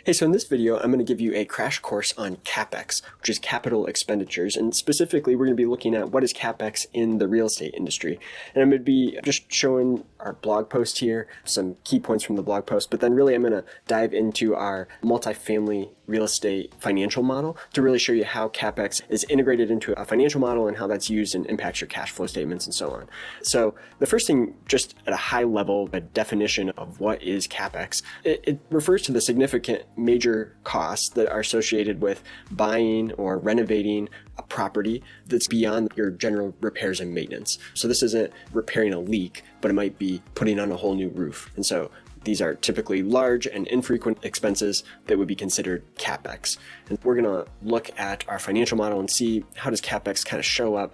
Hey, so in this video, I'm going to give you a crash course on Capex, which is capital expenditures. And specifically, we're going to be looking at what is Capex in the real estate industry. And I'm going to be just showing our blog post here, some key points from the blog post, but then really I'm going to dive into our multifamily real estate financial model to really show you how Capex is integrated into a financial model and how that's used and impacts your cash flow statements and so on. So the first thing, just at a high level, a definition of what is Capex, it refers to the significant major costs that are associated with buying or renovating a property that's beyond your general repairs and maintenance. So this isn't repairing a leak, but it might be putting on a whole new roof. And so these are typically large and infrequent expenses that would be considered Capex. And we're going to look at our financial model and see how does Capex kind of show up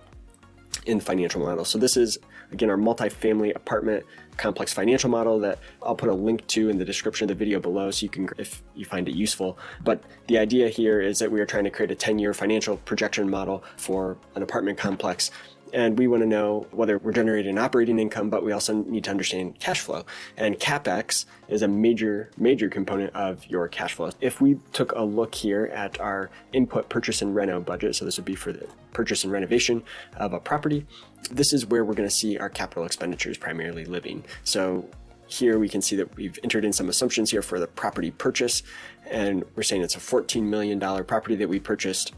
in the financial model. So this is, again, our multifamily apartment complex financial model that I'll put a link to in the description of the video below so you can, if you find it useful. But the idea here is that we are trying to create a 10-year financial projection model for an apartment complex. And we want to know whether we're generating operating income, but we also need to understand cash flow. And Capex is a major component of your cash flow. If we took a look here at our input purchase and reno budget, so this would be for the purchase and renovation of a property, this is where we're going to see our capital expenditures primarily living. So here we can see that we've entered in some assumptions here for the property purchase, and we're saying it's a $14 million property that we purchased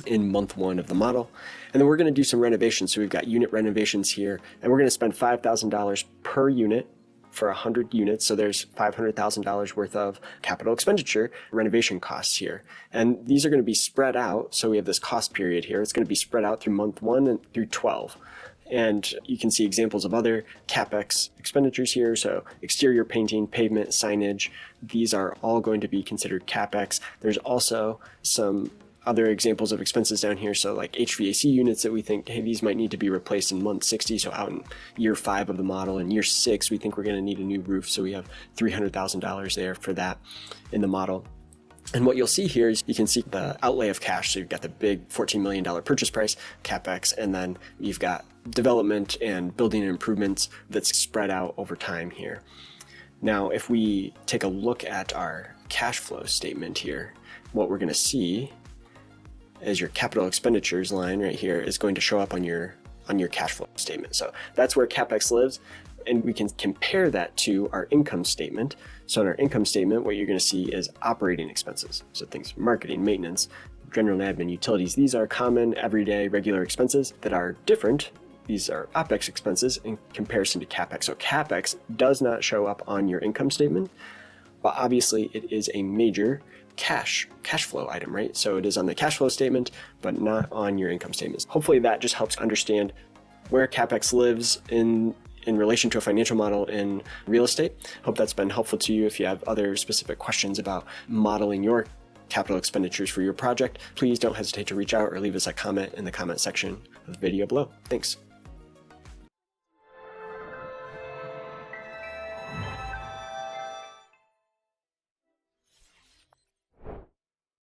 in month one of the model. And then we're going to do some renovations. So we've got unit renovations here, and we're going to spend $5,000 per unit for 100 units. So there's $500,000 worth of capital expenditure renovation costs here. And these are going to be spread out. So we have this cost period here. It's going to be spread out through month 1 and through 12. And you can see examples of other Capex expenditures here. So exterior painting, pavement, signage, these are all going to be considered Capex. There's also some other examples of expenses down here. So like HVAC units that we think, hey, these might need to be replaced in month 60. So out in year 5 of the model. In year 6, we think we're going to need a new roof. So we have $300,000 there for that in the model. And what you'll see here is you can see the outlay of cash. So you've got the big $14 million purchase price, Capex, and then you've got development and building improvements that's spread out over time here. Now, if we take a look at our cash flow statement here, what we're going to see is your capital expenditures line right here is going to show up on your cash flow statement. So that's where Capex lives, and we can compare that to our income statement. So in our income statement, what you're going to see is operating expenses. So things marketing, maintenance, general and admin, utilities. These are common, everyday, regular expenses that are different. These are Opex expenses in comparison to Capex. So Capex does not show up on your income statement, but obviously it is a major cash flow item, right? So it is on the cash flow statement, but not on your income statements. Hopefully that just helps understand where Capex lives in relation to a financial model in real estate. Hope that's been helpful to you. If you have other specific questions about modeling your capital expenditures for your project, please don't hesitate to reach out or leave us a comment in the comment section of the video below. Thanks.